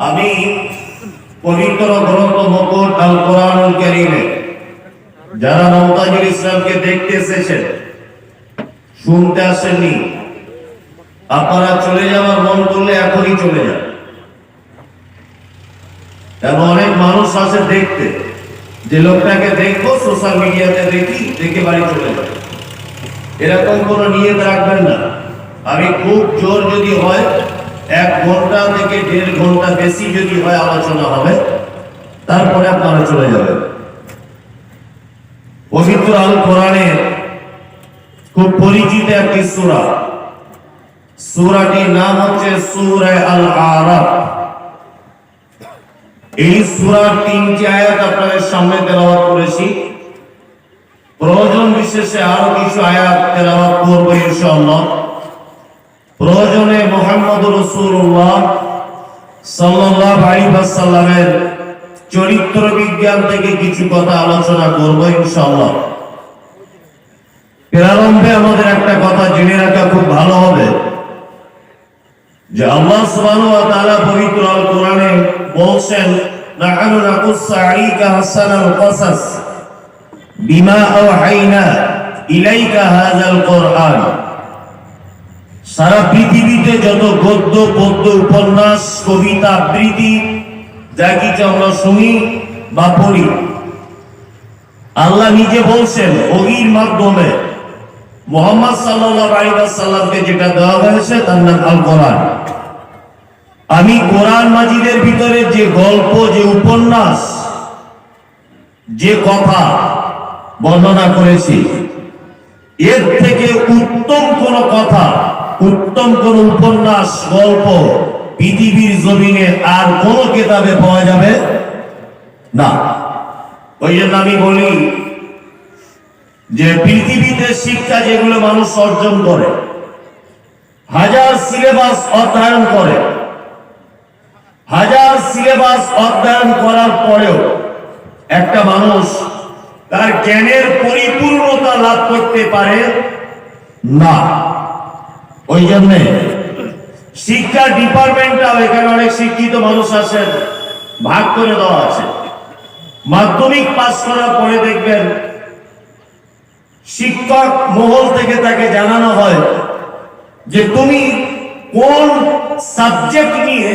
আমি পবিত্র গ্রন্থ মুকুট আল কোরআনুল কারীমে যারা মুতাজির ইসলামকে দেখতে এসেছেন, শুনতে আসেননি, আপনারা চলে যাওয়ার মন করলে এখনই চলে যান। এবং অনেক মানুষ আসে দেখতে, যে লোকটাকে দেখবো সোশ্যাল মিডিয়াতে দেখে বাড়ি চলে যাবে, এরকম কোনো নিয়ত রাখবেন না। আমি খুব জোর যদি হয় 1 ঘন্টা থেকে 1.5 ঘন্টা বেশি যদি হয় আলোচনা হবে, তারপরে আপনারা চলে যাবেন। পবিত্র আল কোরআনের খুব পরিচিত একটি সূরা, সূরাটির নাম হচ্ছে সূরা আল আরাফ। এই সূরার 3টি আয়াত আপনাদের সামনে তেলাওয়াত করেছি। প্রয়োজন বিশেষে আরো কিছু আয়াত তেলাওয়াত করব ইনশাআল্লাহ। প্রয়োজনে মুহাম্মদুর রাসূলুল্লাহ সাল্লাল্লাহু আলাইহি ওয়াসাল্লামের চরিত্র বিজ্ঞান থেকে কিছু কথা আলোচনা করব ইনশাআল্লাহ। প্রারম্ভে আমাদের একটা কথা জেনে রাখা খুব ভালো হবে যে আল্লাহ সুবহানাহু ওয়া তাআলা পবিত্র আল কোরআনে বলেন, নাহনু নাকুসসু আলাইকা হাসানাল কসাস বিমা আওহাইনা ইলাইকা হাযাল কোরআন। সারা পৃথিবীতে যত গদ্য পদ্য উপন্যাস কবিতা আবৃত্তি যা কিছু আমরা শুনি বা পড়ি, আল্লাহ নিজে বলছেন ওহীর মাধ্যমে মুহাম্মদ সাল্লাল্লাহু আলাইহি ওয়াসাল্লামকে যেটা দেওয়া হয়েছে তার নাম আল কোরআন। আমি কোরআন মাজিদের ভিতরে যে গল্প, যে উপন্যাস, যে কথা বর্ণনা করেছি, এর থেকে উত্তম কোন কথা, উত্তম কোন উপন্যাস, গল্প পৃথিবীর জমিনে আর কোন কিতাবে পাওয়া যাবে না। ওই জন্য আমি বলি যে পৃথিবীতে শিক্ষা যেগুলো মানুষ অর্জন করে, 1000 সিলেবাস অধ্যয়ন করে, 1000 সিলেবাস অধ্যয়ন করার পরেও একটা মানুষ তার জ্ঞানের পরিপূর্ণতা লাভ করতে পারে না। ওই জন্য শিক্ষা ডিপার্টমেন্টটাও, এখানে অনেক শিক্ষিত মানুষ আছেন, ভাগ করে দেওয়া আছে। মাধ্যমিক পাস করার পরে দেখবেন শিক্ষক মহল থেকে তাকে জানানো হয় যে তুমি কোন সাবজেক্ট নিয়ে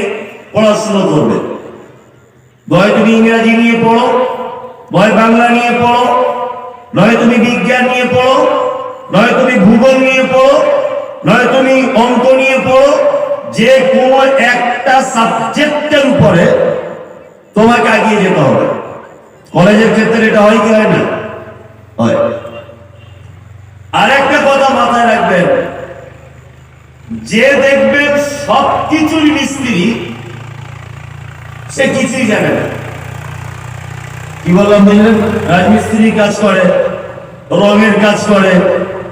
পড়াশোনা করবে। হয় তুমি ইংরেজি নিয়ে পড়ো, হয় বাংলা নিয়ে পড়ো, নয় তুমি বিজ্ঞান নিয়ে পড়ো, নয় তুমি ভূগোল নিয়ে পড়ো, নয় তুমি অঙ্ক নিয়ে পড়ো। যে কোনো একটা সাবজেক্টের উপরে তোমাকে এগিয়ে যেতে হবে। কলেজের ক্ষেত্রে এটা হয় কি হয় না? হয়। আরেকটা কথা মাথায় রাখবেন, যে দেখবেন সবকিছুর মিস্ত্রি, সে কিছুই জানে না। কি বললাম বুঝলেন? রাজমিস্ত্রি কাজ করে, রঙের কাজ করে,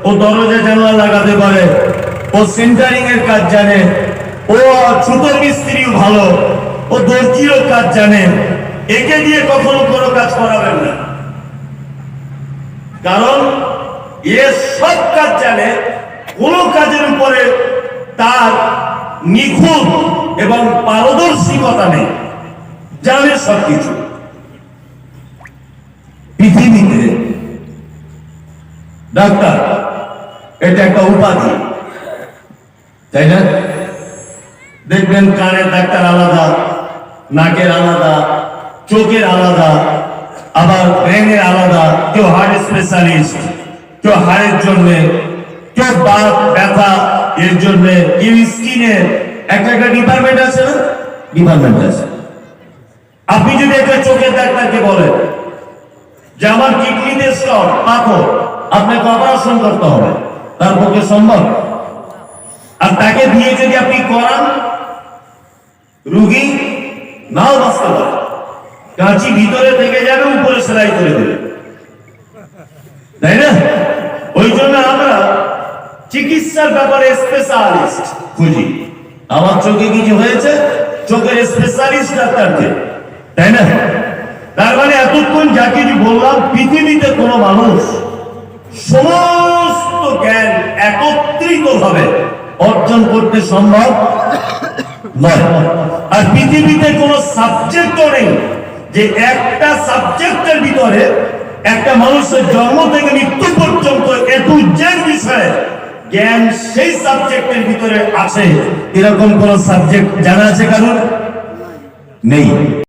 ও দরজা জানলা লাগাতে পারে, ও সেন্টারিং এর কাজ জানে, ও ছুতোর মিস্ত্রিও ভালো, ও দর্জিরও কাজ জানে। একে দিয়ে কখনো কোনো কাজ করাবেন না, কারণ এ সব কাজ জানে, কোনো কাজের উপরে তার নিখুঁত এবং পারদর্শিকতা নেই, জানে সবকিছু। পৃথিবীতে ডাক্তার এটা একটা উপাধি, তাই না? দেখবেন কানের ডাক্তার আলাদা, নাকের আলাদা, চোখের আলাদা, আবার ব্রেনের আলাদা। কেউ হার্ট স্পেশালিস্ট, কেউ হাড়ের জন্য, কেউ বাত ব্যথা এর জন্য, কেউ স্কিনের। একটা ডিপার্টমেন্ট আছে না? ডিপার্টমেন্ট আছে। আপনি যদি একটা চোখের ডাক্তারকে বলেন যে আমার কিডনিতে স্টোন, পাথর, আপনাকে অপারেশন করতে হবে, তার পক্ষে সম্ভব? আর তাকে দিয়ে যদি আপনি করান, রোগী নাও বাঁচতে পারে, কাঁচি ভিতরে থেকে যাবে, উপরে সেলাই করে দেবে, তাই না? ওই জন্য আমরা চিকিৎসার ব্যাপারে স্পেশালিস্ট খুঁজি। আমার চোখে কিছু হয়েছে, চোখের স্পেশালিস্ট ডাক্তারকে, তাই না? তার মানে এতক্ষণ যা কিছু বললাম, পৃথিবীতে কোনো মানুষ সমস্ত জ্ঞান একত্রিত ভাবে অর্জন করতে সম্ভব নয়। আর পৃথিবীতে কোনো সাবজেক্টও নেই যে একটা সাবজেক্টের ভিতরে একটা মানুষের জন্ম থেকে মৃত্যু পর্যন্ত যে বিষয়ে জ্ঞান সেই সাবজেক্টের ভিতরে আছে, এরকম কোন সাবজেক্ট জানা আছে কারণ নেই।